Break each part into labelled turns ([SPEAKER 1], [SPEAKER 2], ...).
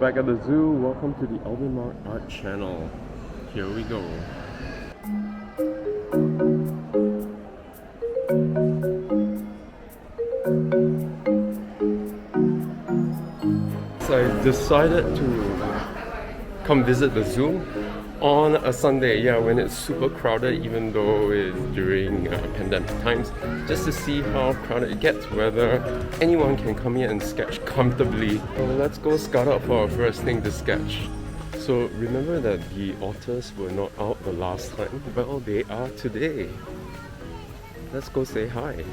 [SPEAKER 1] back at the zoo. Welcome to the Alvin Art channel. Here we go. So I decided to come visit the zoo on a Sunday, yeah, when it's super crowded, even though it's during pandemic times, just to see how crowded it gets, whether anyone can come here and sketch comfortably. So let's go scout out for our first thing to sketch. So remember that the otters were not out the last time? Well, they are today. Let's go say hi.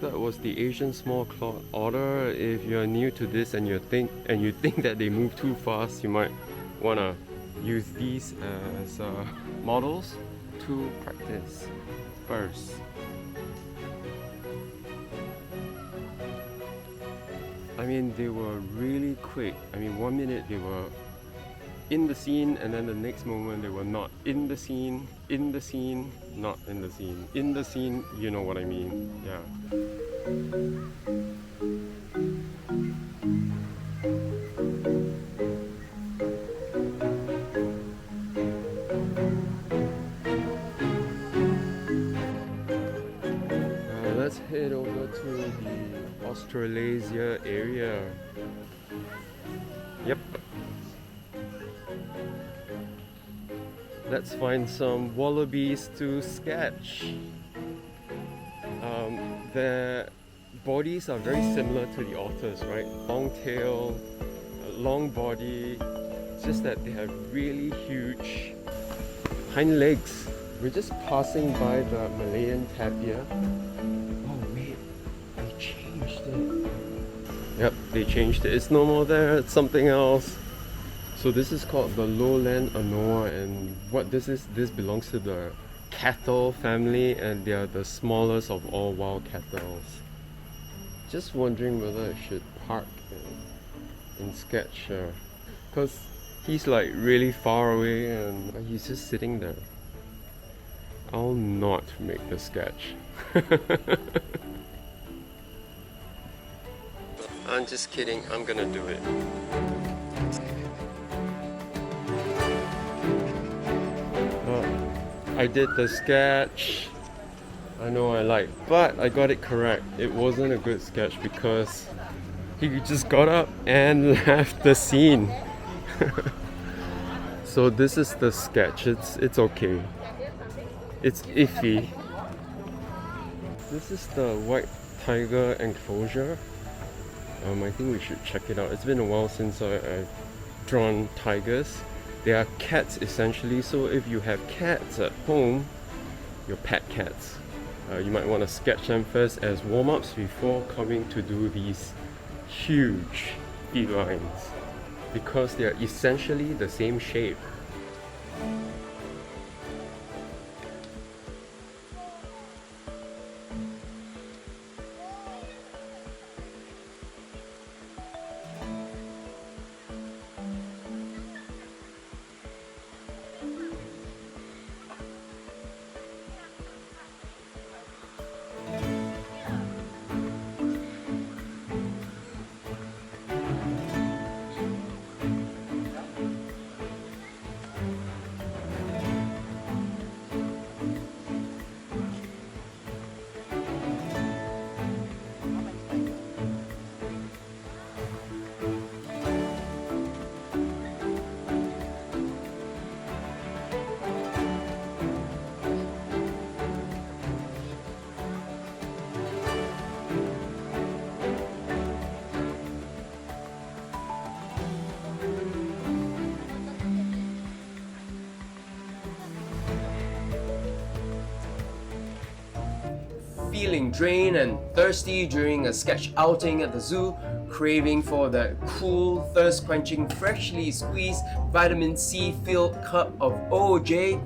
[SPEAKER 1] That was the Asian small-clawed otter. If you're new to this and you think that they move too fast, you might wanna use these as models to practice first. I mean, they were really quick. I mean, 1 minute they were in the scene, and then the next moment they were not in the scene, not in the scene, in the scene, you know what I mean, yeah. Let's head over to the Australasia area. Yep. Let's find some wallabies to sketch. They're bodies are very similar to the otters, right? Long tail, long body. It's just that they have really huge hind legs. We're just passing by the Malayan tapir. Oh wait, they changed it. Yep, they changed it. It's no more there, it's something else. So this is called the Lowland Anoa, and what this is, this belongs to the cattle family, and they are the smallest of all wild cattle. Just wondering whether I should park in sketch, because he's like really far away and he's just sitting there. I'll not make the sketch. I'm just kidding, I'm gonna do it. I did the sketch. I know I like, but I got it correct. It wasn't a good sketch because he just got up and left the scene. So this is the sketch. It's okay. It's iffy. This is the white tiger enclosure. I think we should check it out. It's been a while since I've drawn tigers. They are cats essentially, so if you have cats at home, your pet cats, you might want to sketch them first as warm-ups before coming to do these huge felines, because they are essentially the same shape.
[SPEAKER 2] Feeling drained and thirsty during a sketch outing at the zoo, craving for that cool, thirst-quenching, freshly squeezed vitamin C filled cup of OJ?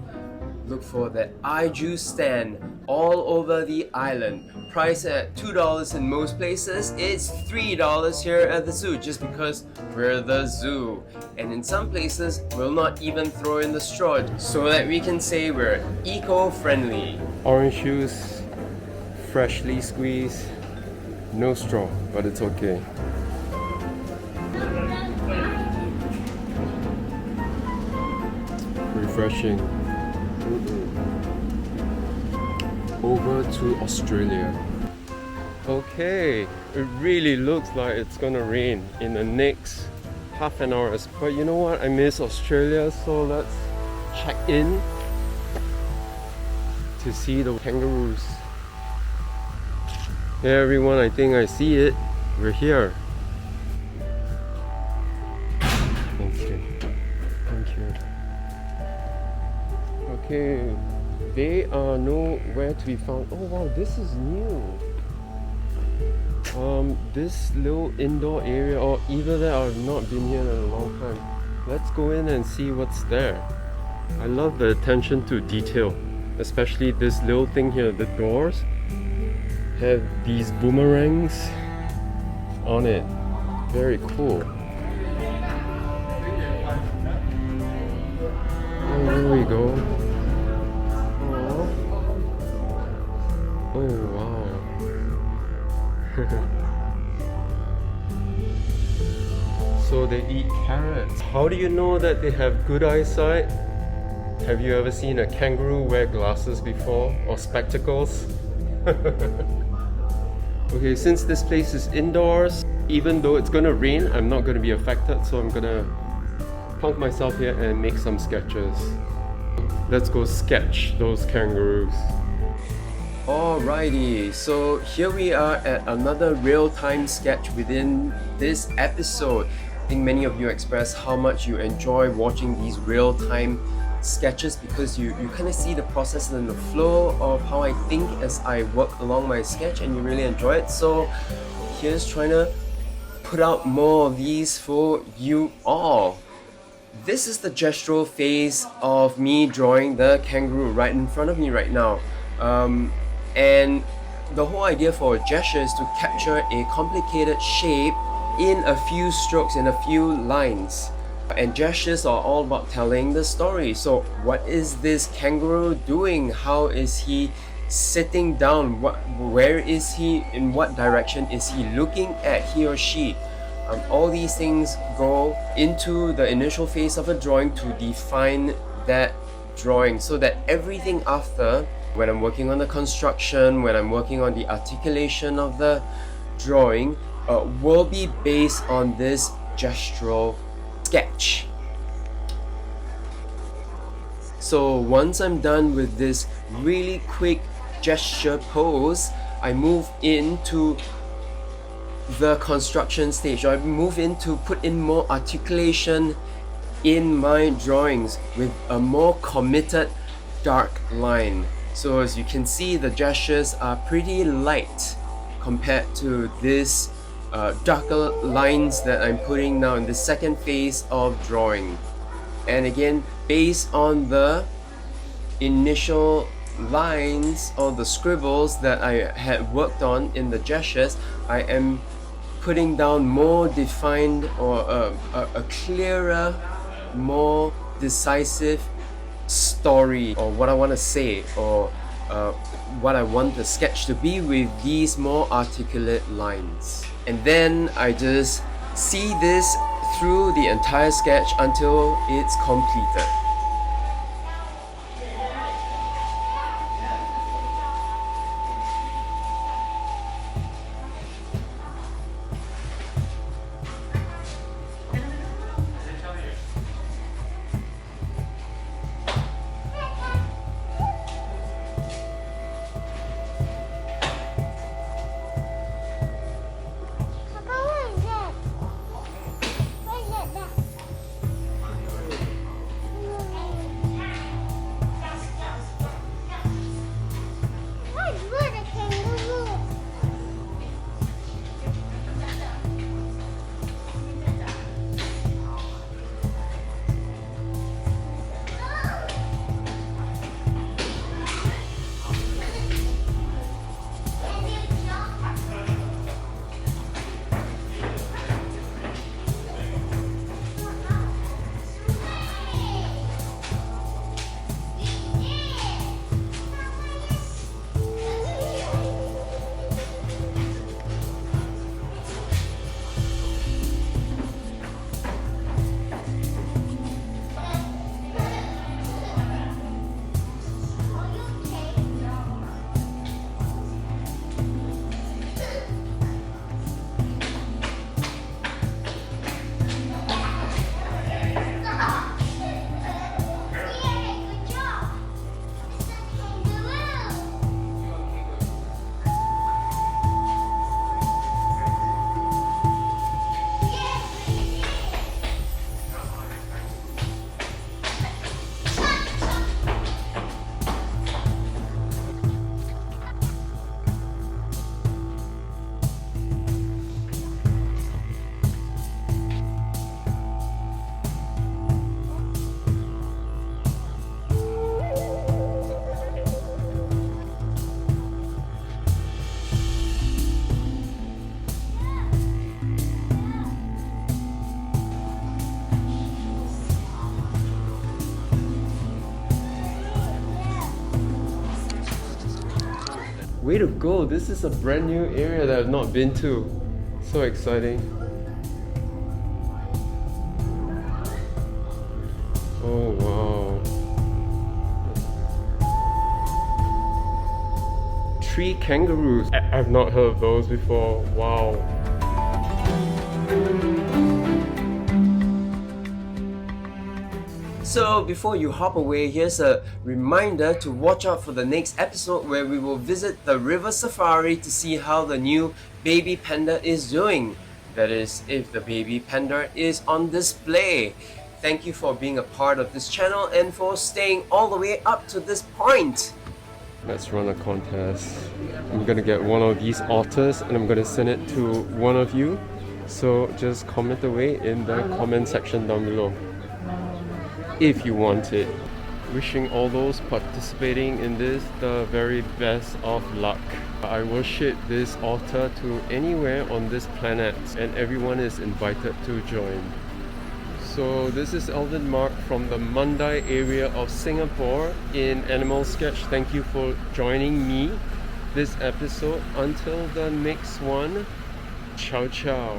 [SPEAKER 2] Look for that iJuice stand all over the island. Priced at $2 in most places, it's $3 here at the zoo just because we're the zoo. And in some places, we'll not even throw in the straw so that we can say we're eco-friendly.
[SPEAKER 1] Orange juice, freshly squeezed, no straw, but it's okay. Refreshing. Over to Australia. Okay, it really looks like it's gonna rain in the next half an hour. But you know what? I miss Australia, so let's check in to see the kangaroos. Hey everyone, I think I see it. We're here. Okay, thank you. Okay, they are nowhere to be found. Oh wow, this is new. This little indoor area, or either that I've not been here in a long time. Let's go in and see what's there. I love the attention to detail, especially this little thing here. The doors have these boomerangs on it. Very cool. Oh, there we go. Oh wow. So they eat carrots. How do you know that they have good eyesight? Have you ever seen a kangaroo wear glasses before, or spectacles? Okay, since this place is indoors, even though it's gonna rain, I'm not gonna be affected, so I'm gonna plunk myself here and make some sketches. Let's go sketch those kangaroos.
[SPEAKER 2] Alrighty, so here we are at another real-time sketch within this episode. I think many of you expressed how much you enjoy watching these real-time sketches because you kind of see the process and the flow of how I think as I work along my sketch, and you really enjoy it. So here's trying to put out more of these for you all. This is the gestural phase of me drawing the kangaroo right in front of me right now. And the whole idea for a gesture is to capture a complicated shape in a few strokes, in a few lines. And gestures are all about telling the story. So what is this kangaroo doing? How is he sitting down? Where is he? In what direction is he looking at, he or she? All these things go into the initial phase of a drawing to define that drawing, so that everything after, when I'm working on the construction, when I'm working on the articulation of the drawing, will be based on this gestural sketch. So once I'm done with this really quick gesture pose, I move into the construction stage. I move in to put in more articulation in my drawings with a more committed dark line. So as you can see, the gestures are pretty light compared to this darker lines that I'm putting now in the second phase of drawing. And again, based on the initial lines or the scribbles that I had worked on in the gestures, I am putting down more defined or a clearer, more decisive story, or what I want to say, or what I want the sketch to be with these more articulate lines. And then I just see this through the entire sketch until it's completed. Way to go! This is a brand new area that I've not been to. So exciting. Oh wow. Tree kangaroos. I've not heard of those before. Wow. So before you hop away, here's a reminder to watch out for the next episode where we will visit the river safari to see how the new baby panda is doing. That is, if the baby panda is on display. Thank you for being a part of this channel and for staying all the way up to this point.
[SPEAKER 1] Let's run a contest. I'm gonna get one of these otters and I'm gonna send it to one of you. So just comment away in the comment section down below if you want it. Wishing all those participating in this the very best of luck. I will ship this otter to anywhere on this planet and everyone is invited to join. So this is Alvin Mark from the Mandai area of Singapore in Animal Sketch. Thank you for joining me this episode. Until the next one, ciao ciao.